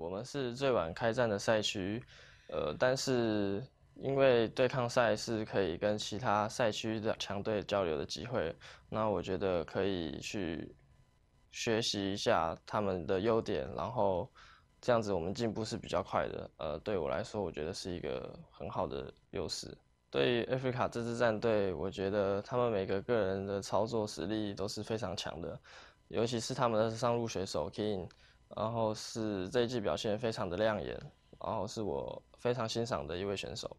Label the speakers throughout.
Speaker 1: 我们是最晚开战的赛区，但是因为对抗赛是可以跟其他赛区的强队交流的机会，那我觉得可以去学习一下他们的优点，然后这样子我们进步是比较快的。对我来说，我觉得是一个很好的优势。对于 Africa 这支战队，我觉得他们每个个人的操作实力都是非常强的，尤其是他们的上路选手 Kiin， 然后是这一季表现非常的亮眼，然后是我非常欣赏的一位选手。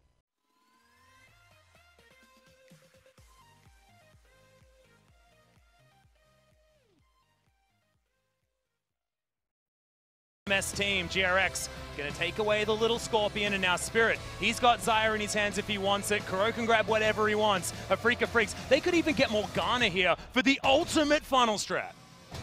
Speaker 2: LMS team, GRX, going to take away the little Scorpion, and now Spirit. He's got Xayah in his hands if he wants it. Kuro can grab whatever he wants. Afrika Freaks, they could even get Morgana here for the ultimate final strat.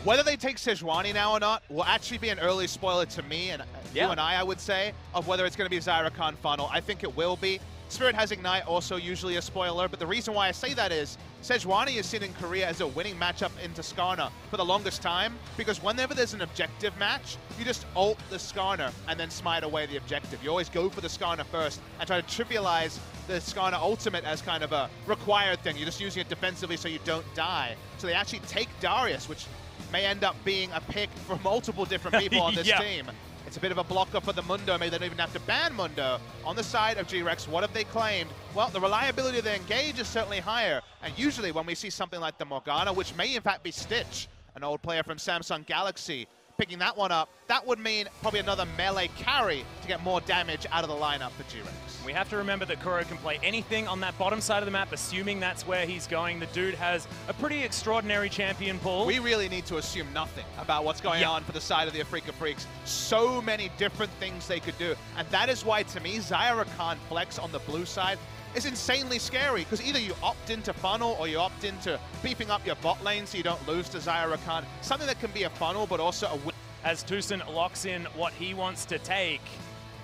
Speaker 3: Whether they take Sejuani now or not will actually be an early spoiler to me and you and I would say, of whether it's going to be Xayah Khan funnel. I think it will be. Spirit has Ignite, also usually a spoiler, but the reason why I say that is Sejuani is seen in Korea as a winning matchup into Skarner for the longest time, because whenever there's an objective match, you just ult the Skarner and then smite away the objective. You always go for the Skarner first and try to trivialize the Skarner ultimate as kind of a required thing. You're just using it defensively so you don't die. So they actually take Darius, which may end up being a pick for multiple different people on this team. It's a bit of a blocker for the Mundo. Maybe they don't even have to ban Mundo. On the side of GRX, what have they claimed? Well, the reliability of their engage is certainly higher. And usually when we see something like the Morgana, which may in fact be Stitch, an old player from Samsung Galaxy, picking that one up, that would mean probably another melee carry to get more damage out of the lineup for GRX.
Speaker 2: We have to remember that Kuro can play anything on that bottom side of the map, assuming that's where he's going. The dude has a pretty extraordinary champion pool.
Speaker 3: We really need to assume nothing about what's going on for the side of the Afrika Freaks. So many different things they could do. And that is why, to me, Xayah Khan flex on the blue side is insanely scary, because either you opt into funnel or you opt into beefing up your bot lane so you don't lose to Xayah Khan. Something that can be a funnel, but also a win.
Speaker 2: As TuSin locks in what he wants to take,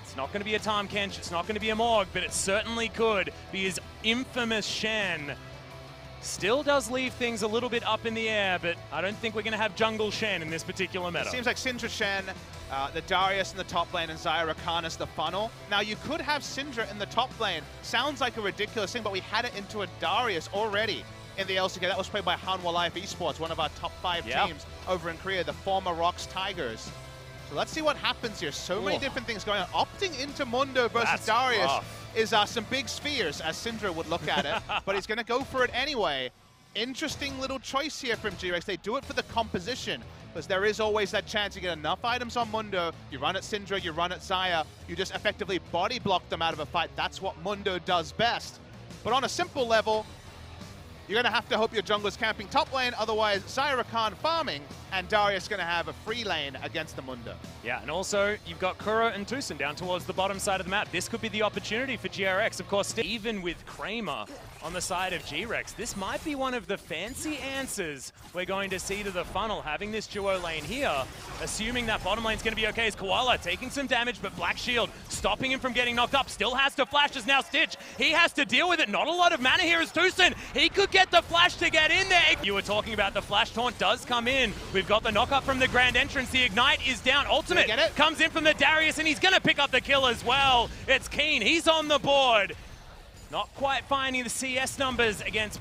Speaker 2: it's not going to be a Tahm Kench, it's not going to be a Morg, but it certainly could be his infamous Shen. Still does leave things a little bit up in the air, but I don't think we're going to have Jungle Shen in this particular meta.
Speaker 3: It seems like Syndra Shen, the Darius in the top lane, and Xayah Khan as the funnel. Now, you could have Syndra in the top lane. Sounds like a ridiculous thing, but we had it into a Darius already in the LCK. That was played by Hanwha Life Esports, one of our top 5 teams over in Korea, the former Rocks Tigers. So let's see what happens here. So many different things going on. Opting into Mundo versus Darius is some big spheres, as Syndra would look at it, but he's going to go for it anyway. Interesting little choice here from GRX. They do it for the composition, because there is always that chance you get enough items on Mundo, you run at Syndra, you run at Xayah, you just effectively body block them out of a fight. That's what Mundo does best. But on a simple level, you're going to have to hope your jungler's camping top lane, otherwise Xayah Khan farming, and Darius going to have a free lane against the Mundo.
Speaker 2: Yeah, and also you've got Kuro and TuSin down towards the bottom side of the map. This could be the opportunity for GRX. Of course, even with Kramer on the side of GRX, this might be one of the fancy answers we're going to see to the funnel, having this duo lane here. Assuming that bottom lane's going to be okay, is Koala taking some damage, but Black Shield stopping him from getting knocked up. Still has to flash as now Stitch. He has to deal with it. Not a lot of mana here as TuSin. He could get the flash to get in there. You were talking about the flash taunt does come in. We've got the knock-up from the grand entrance. The Ignite is down. Ultimate comes in from the Darius, and he's going to pick up the kill as well. It's Kiin. He's on the board. Not quite finding the CS numbers against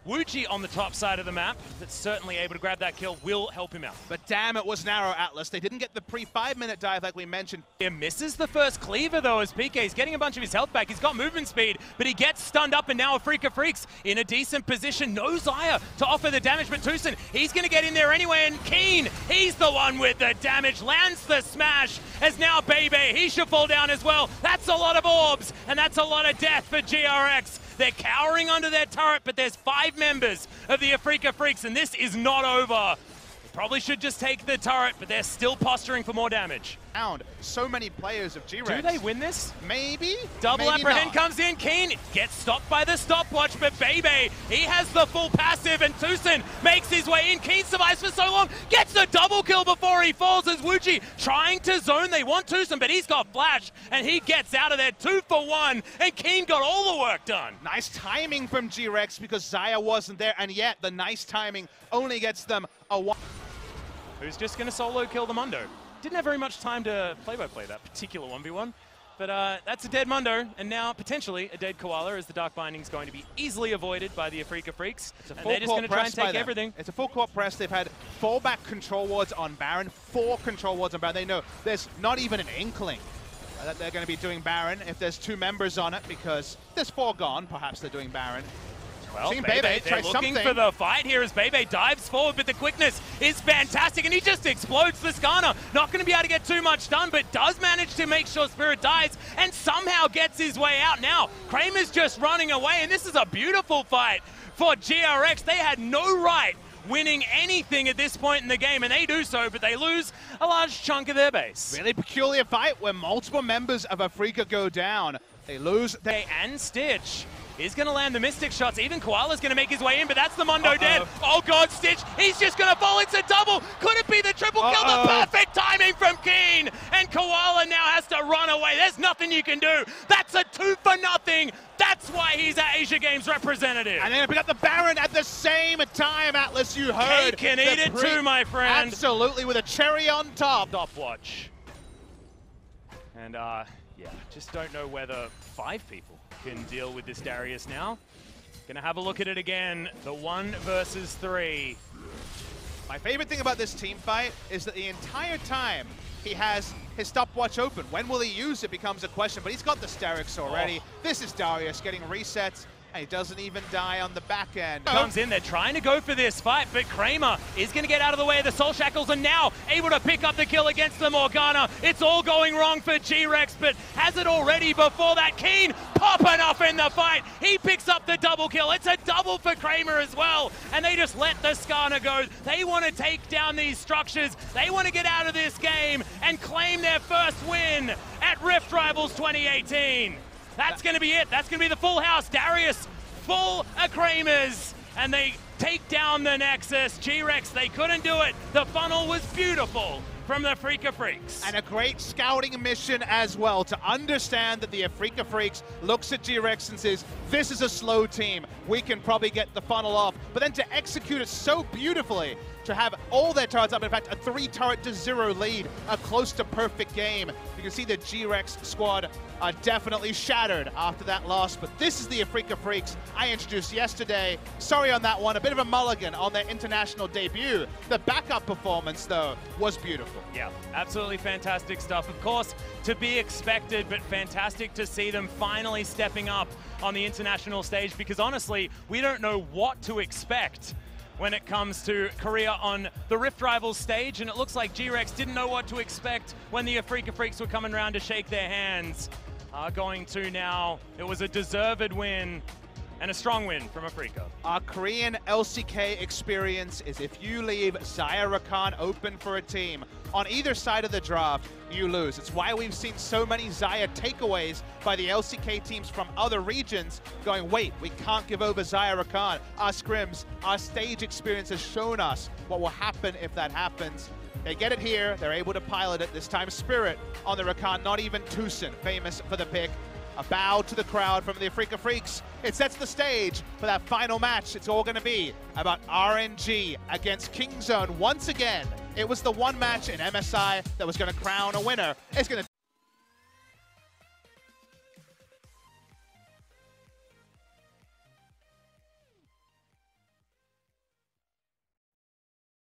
Speaker 2: Wuji on the top side of the map, but certainly able to grab that kill will help him out.
Speaker 3: But damn, it was narrow, Atlas. They didn't get the pre-5-minute dive like we mentioned.
Speaker 2: He misses the first cleaver though, as PK is getting a bunch of his health back. He's got movement speed, but he gets stunned up, and now Afrika Freaks in a decent position. No Xayah to offer the damage, but TuSin, he's going to get in there anyway, and Kiin, he's the one with the damage, lands the smash, as now Bebe, he should fall down as well. That's a lot of orbs, and that's a lot of death for GRX. They're cowering under their turret, but there's 5 members of the Afrika Freaks, and this is not over. Probably should just take the turret, but they're still posturing for more damage.
Speaker 3: So many players of GRX.
Speaker 2: Do they win this?
Speaker 3: Maybe.
Speaker 2: Double apprehend comes in. Kiin gets stopped by the stopwatch, but Bebe, he has the full passive, and TuSin makes his way in. Kiin survives for so long, gets the double kill before he falls as Wuji trying to zone. They want TuSin, but he's got flash, and he gets out of there 2 for 1, and Kiin got all the work done.
Speaker 3: Nice timing from GRX, because Xayah wasn't there, and yet the nice timing only gets them a 1.
Speaker 2: Who's just going to solo kill the Mundo? didn't have very much time to play-by-play that particular 1v1. But that's a dead Mundo, and now potentially a dead Koala, as the Dark Binding is going to be easily avoided by the Afrika Freaks. And they're just going to try and take everything.
Speaker 3: It's a full court press. They've had 4 back control wards on Baron, 4 control wards on Baron. They know there's not even an inkling that they're going to be doing Baron if there's 2 members on it, because there's 4 gone. Perhaps they're doing Baron.
Speaker 2: Well, Bebe, they're looking for the fight here as Bebe dives forward, but the quickness is fantastic, and he just explodes the Skarner. Not going to be able to get too much done, but does manage to make sure Spirit dies and somehow gets his way out. Now, Kramer's just running away, and this is a beautiful fight for GRX. They had no right winning anything at this point in the game, and they do so, but they lose a large chunk of their base.
Speaker 3: Really peculiar fight where multiple members of Afrika go down. They lose.
Speaker 2: And Stitch is going to land the Mystic shots. Even Koala's going to make his way in, but that's the Mundo dead. Oh God, Stitch, he's just going to fall. It's a double. Could it be the triple kill? The perfect timing from Kiin. And Koala now has to run away. There's nothing you can do. That's a 2 for nothing. That's why he's our Asia Games representative.
Speaker 3: And they're going to pick up the Baron at the same time, Atlas. You heard.
Speaker 2: Cake can eat it too, my friend.
Speaker 3: Absolutely, with a cherry on top.
Speaker 2: Stopwatch. And yeah, just don't know whether 5 people can deal with this Darius now. Gonna have a look at it again. The 1 versus 3.
Speaker 3: My favorite thing about this team fight is that the entire time he has his stopwatch open. When will he use it becomes a question, but he's got the Sterix already. This is Darius getting resets, and he doesn't even die on the back end.
Speaker 2: Comes in, they're trying to go for this fight, but Kramer is going to get out of the way of the Soul Shackles and now able to pick up the kill against the Morgana. It's all going wrong for GRX, but has it already before that. Kiin popping off in the fight. He picks up the double kill. It's a double for Kramer as well, and they just let the Skarner go. They want to take down these structures. They want to get out of this game and claim their first win at Rift Rivals 2018. That's going to be it. That's going to be the full house. Darius full of Kramers, and they take down the Nexus. GRX, they couldn't do it. The funnel was beautiful from the Afrika Freaks.
Speaker 3: And a great scouting mission as well, to understand that the Afrika Freaks looks at GRX and says, this is a slow team. We can probably get the funnel off. But then to execute it so beautifully, to have all their turrets up, in fact, a 3-turret-to-0 lead, a close to perfect game. You can see the GRX squad are definitely shattered after that loss, but this is the Afrika Freaks I introduced yesterday. Sorry on that one, a bit of a mulligan on their international debut. The backup performance, though, was beautiful.
Speaker 2: Yeah, absolutely fantastic stuff. Of course, to be expected, but fantastic to see them finally stepping up on the international stage, because honestly, we don't know what to expect when it comes to Korea on the Rift Rivals stage, and it looks like GRX didn't know what to expect when the Afrika Freaks were coming around to shake their hands. Going to now, it was a deserved win and a strong win from Afrika.
Speaker 3: Our Korean LCK experience is if you leave Xayah Rakan open for a team on either side of the draft, you lose. It's why we've seen so many Xayah takeaways by the LCK teams from other regions going, wait, we can't give over Xayah Rakan. Our scrims, our stage experience has shown us what will happen if that happens. They get it here, they're able to pilot it. This time Spirit on the Rakan, not even Tucson, famous for the pick. A bow to the crowd from the Afrika Freaks. It sets the stage for that final match. It's all going to be about RNG against Kingzone once again. It was the one match in MSI that was going to crown a winner. It's going to